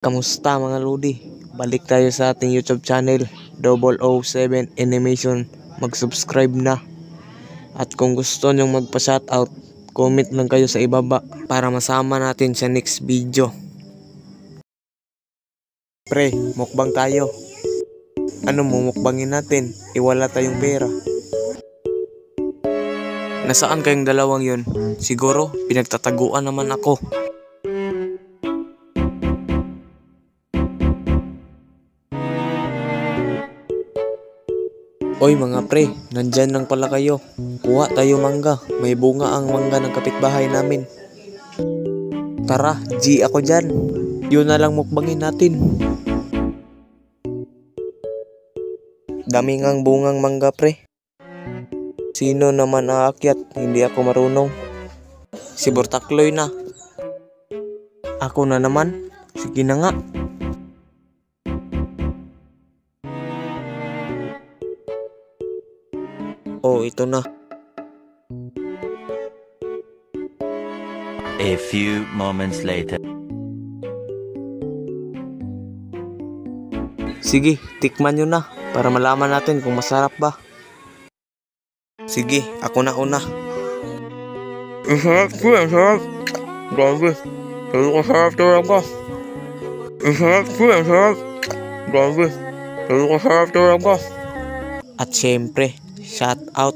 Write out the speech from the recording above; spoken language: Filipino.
Kamusta mga Lodi? Balik tayo sa ating YouTube channel, 007 Animation. Mag-subscribe na. At kung gusto nyong magpa-shoutout, comment lang kayo sa ibaba para masama natin sa next video. Pre, mukbang tayo. Ano mo mukbangin natin? Iwala tayong pera. Nasaan kayong dalawang yun? Siguro, pinagtataguan naman ako. Oy mga pre, nandyan lang pala kayo. Kuha tayo mangga. May bunga ang mangga ng kapitbahay namin. Tara, G ako dyan. Yun na lang mukbangin natin. Daming ang bungang mangga pre. Sino naman aakyat? Hindi ako marunong. Si Bortakloy na. Ako na naman. Sige na nga. Oh, ito na. A few moments later. Sige, tikman nyo na para malaman natin kung masarap ba. Sige, ako na una. Ang sarap ko, ang sarap. Grabe, pero sarap talaga. Ang sarap ko, ang sarap. Grabe, pero sarap talaga. At syempre, shout out